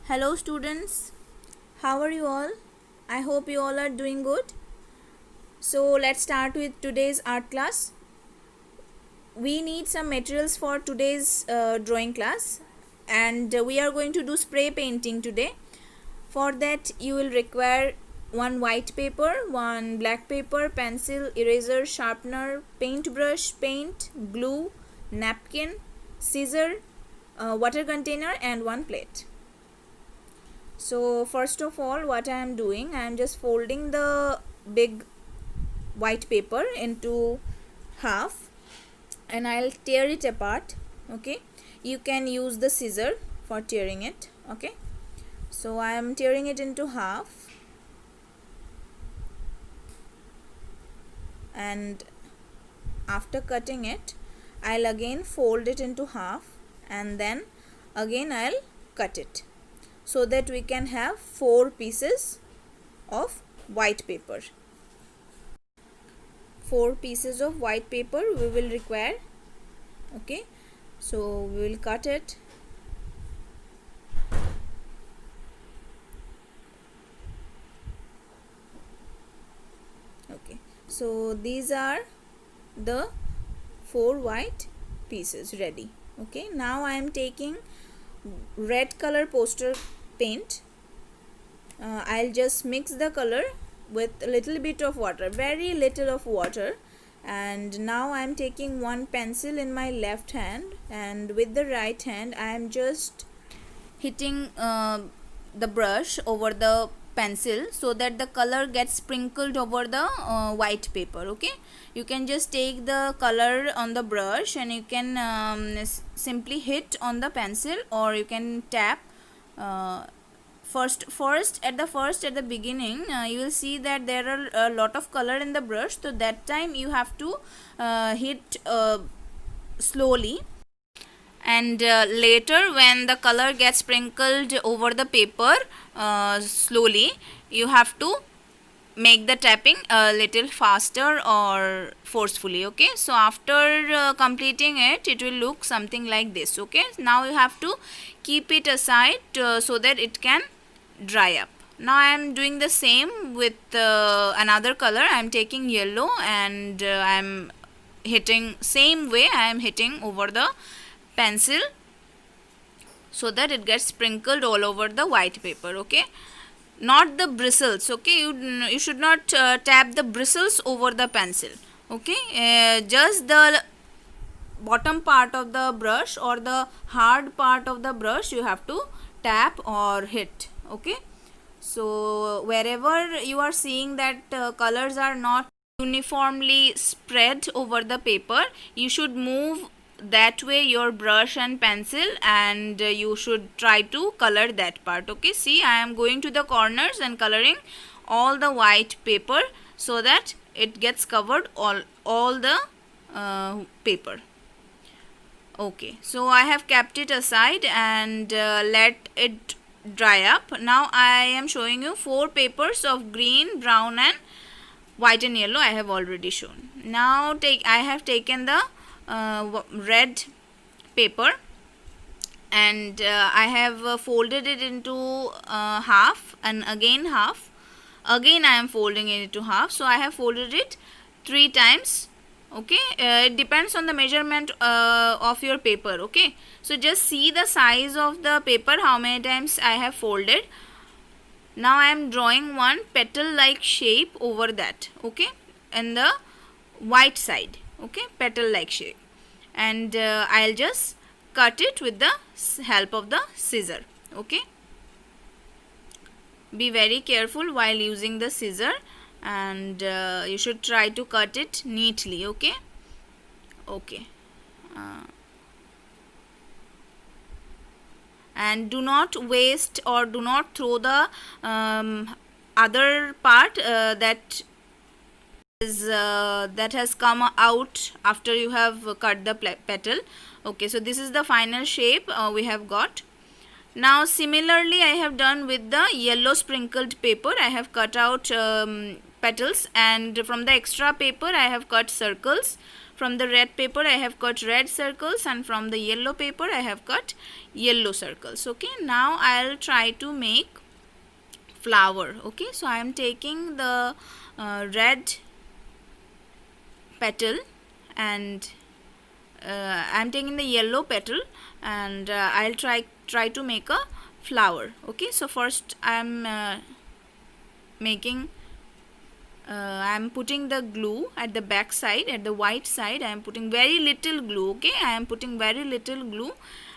Hello students, how are you all? I hope you all are doing good. So let's start with today's art class. We need some materials for today's drawing class, and we are going to do spray painting today. For that you will require one white paper, one black paper, pencil, eraser, sharpener, paintbrush, paint, glue, napkin, scissor, water container and one plate. So first of all, what I am doing, I am just folding the big white paper into half and I'll tear it apart. Okay, you can use the scissor for tearing it. Okay, so I am tearing it into half, and after cutting it I'll again fold it into half and then again I'll cut it, so that we can have 4 pieces of white paper. 4 pieces of white paper we will require. Okay, so we will cut it. Okay, so these are the 4 white pieces ready. Okay, now I am taking red color poster paint. I'll just mix the color with a little bit of water, very little of water, and now I am taking one pencil in my left hand, and with the right hand I am just hitting the brush over the pencil so that the color gets sprinkled over the white paper. Okay, you can just take the color on the brush and you can simply hit on the pencil, or you can tap first at the beginning. You will see that there are a lot of color in the brush, so that time you have to hit slowly, and later when the color gets sprinkled over the paper slowly, you have to make the tapping a little faster or forcefully. Okay, so after completing it, it will look something like this. Okay, now you have to keep it aside so that it can dry up. Now I am doing the same with another color. I am taking yellow and I am hitting same way. I am hitting over the pencil so that it gets sprinkled all over the white paper. Okay, not the bristles. Okay, you should not tap the bristles over the pencil. Okay, just the bottom part of the brush or the hard part of the brush you have to tap or hit. Okay, so wherever you are seeing that colors are not uniformly spread over the paper, you should move that way your brush and pencil, and you should try to color that part. Okay, see, I am going to the corners and coloring all the white paper so that it gets covered all the paper. Okay, so I have kept it aside and let it dry up. Now I am showing you 4 papers of green, brown and white and yellow. I have already shown. Now I have taken the red paper and I have folded it into half and again half. Again I am folding it into half, so I have folded it 3 times. Okay, it depends on the measurement of your paper. Okay, so just see the size of the paper, how many times I have folded. Now I am drawing one petal like shape over that. Okay, and the white side. Okay, petal like shape, and I'll just cut it with the help of the scissor. Okay, be very careful while using the scissor, and you should try to cut it neatly. Okay, and do not waste or do not throw the other part that has come out after you have cut the petal. Okay, so this is the final shape we have got. Now similarly I have done with the yellow sprinkled paper. I have cut out petals, and from the extra paper I have cut circles From the red paper I have cut red circles, and from the yellow paper I have cut yellow circles. Okay, now I'll try to make flower. Okay, so I am taking the red petal, and I'm taking the yellow petal, and I'll try to make a flower. Okay, so first I'm I'm putting the glue at the back side, at the white side. I am putting very little glue. Okay, I am putting very little glue,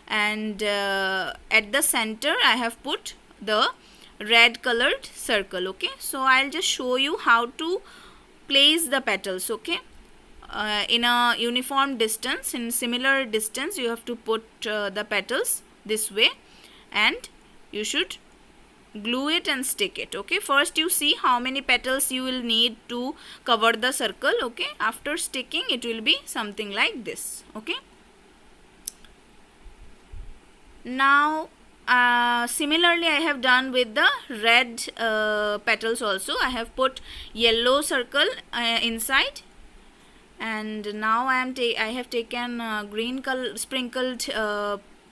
and at the center I have put the red colored circle. Okay, so I'll just show you how to place the petals. Okay, in a uniform distance, in similar distance, you have to put the petals this way, and you should glue it and stick it. Okay, first you see how many petals you will need to cover the circle. Okay, after sticking it will be something like this. Okay, now similarly I have done with the red petals also. I have put yellow circle inside, and now I have taken green color sprinkled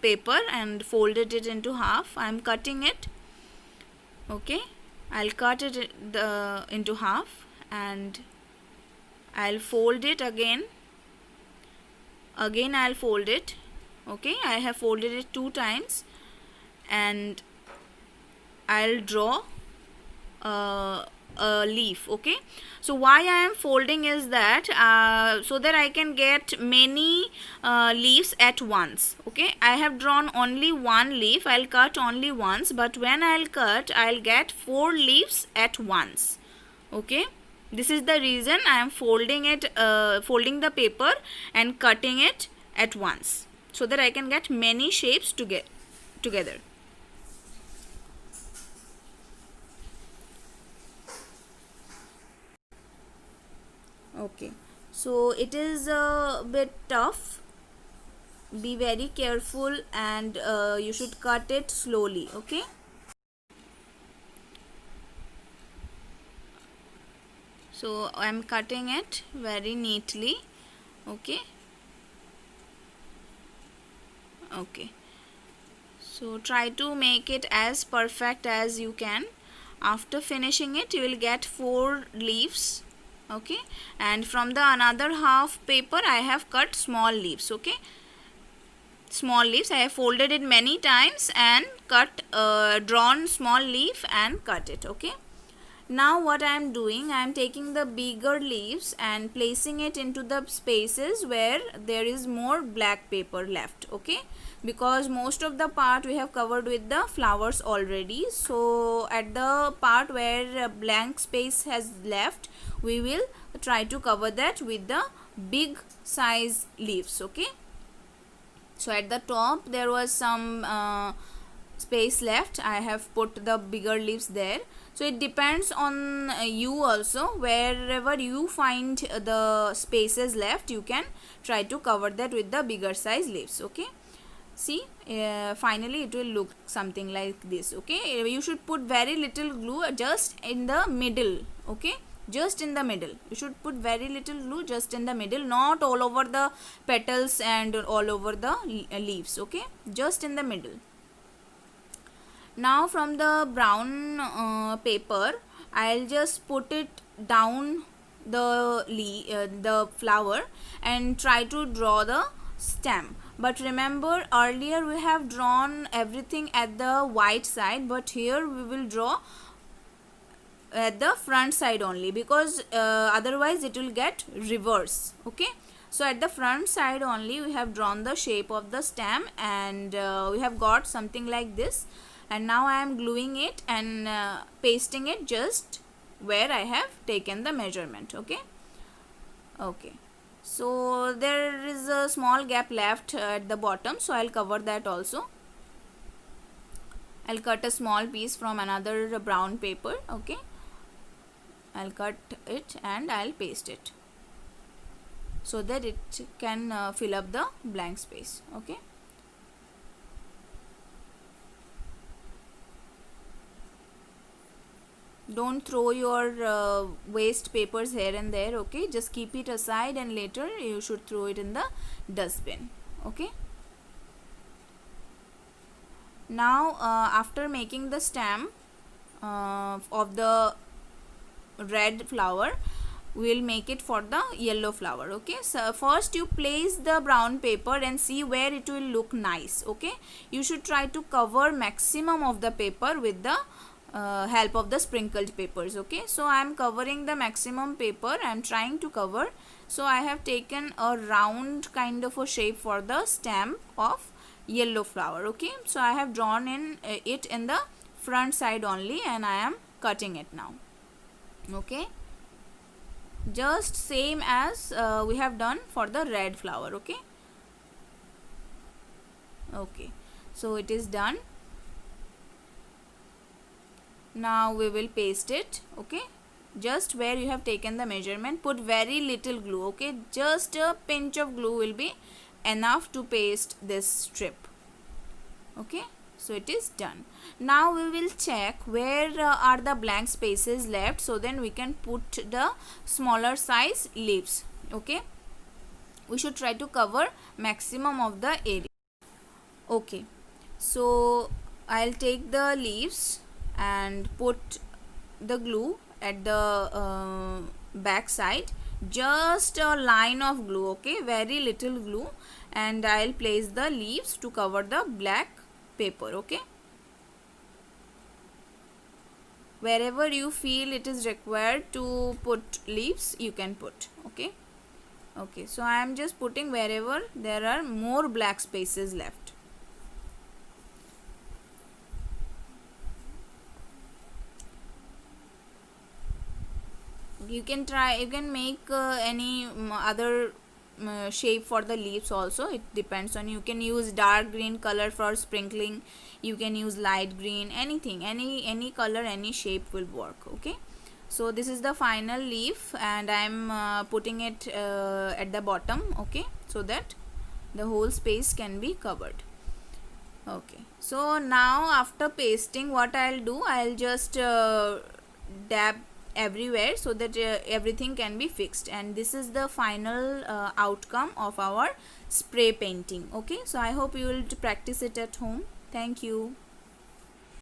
paper and folded it into half. I am cutting it. Okay, I'll cut it into half, and I'll fold it again. I'll fold it. Okay, I have folded it 2 times, and I'll draw a leaf. Okay, so why I am folding is that so that I can get many leaves at once. Okay, I have drawn only one leaf. I'll cut only once, but when I'll cut, I'll get 4 leaves at once. Okay, this is the reason I am folding the paper and cutting it at once, so that I can get many shapes together. Okay, so it is a bit tough. Be very careful, and you should cut it slowly. Okay, so I'm cutting it very neatly. Okay, so try to make it as perfect as you can. After finishing it, you will get 4 leaves. Okay, and from the another half paper I have cut small leaves. Okay, small leaves, I have folded it many times and cut drawn small leaf and cut it. Okay, now what I am doing, I am taking the bigger leaves and placing it into the spaces where there is more black paper left. Okay, because most of the part we have covered with the flowers already, so at the part where a blank space has left, we will try to cover that with the big size leaves. Okay, so at the top there was some space left. I have put the bigger leaves there. So it depends on you also. Wherever you find the spaces left, you can try to cover that with the bigger size leaves. Okay, see, finally it will look something like this. Okay, you should put very little glue just in the middle. Okay, just in the middle, you should put very little glue just in the middle, not all over the petals and all over the leaves. Okay, just in the middle. Now from the brown paper, I'll just put it down the flower and try to draw the stem. But remember, earlier we have drawn everything at the white side, but here we will draw at the front side only, because otherwise it will get reverse. Okay, so at the front side only we have drawn the shape of the stem, and we have got something like this. And now I am gluing it and pasting it just where I have taken the measurement. Okay, so there is a small gap left at the bottom, so I'll cover that also. I'll cut a small piece from another brown paper. Okay, I'll cut it and I'll paste it so that it can fill up the blank space. Okay, don't throw your waste papers here and there. Okay, just keep it aside and later you should throw it in the dustbin. Okay, now after making the stem of the red flower, we will make it for the yellow flower. Okay, so first you place the brown paper and see where it will look nice. Okay, you should try to cover maximum of the paper with the help of the sprinkled papers. Okay, so I am covering the maximum paper, I am trying to cover. So I have taken a round kind of a shape for the stem of yellow flower. Okay, so I have drawn in it in the front side only and I am cutting it now. Okay, just same as we have done for the red flower. Okay, okay, so it is done. Now we will paste it. Okay, just where you have taken the measurement, put very little glue. Okay, just a pinch of glue will be enough to paste this strip. Okay, so it is done. Now we will check where are the blank spaces left, so then we can put the smaller size leaves. Okay, we should try to cover maximum of the area. Okay, so I'll take the leaves and put the glue at the back side, just a line of glue. Okay, very little glue, and I'll place the leaves to cover the black paper. Okay, wherever you feel it is required to put leaves, you can put. Okay, okay, so I am just putting wherever there are more black spaces left. You can make any other shape for the leaves also. It depends on you. You can use dark green color for sprinkling, you can use light green, anything, any color, any shape will work. Okay, so this is the final leaf and I am putting it at the bottom. Okay, so that the whole space can be covered. Okay, so now after pasting, what I'll do, I'll just dab everywhere so that everything can be fixed, and this is the final outcome of our spray painting. Okay, so I hope you will practice it at home. Thank you.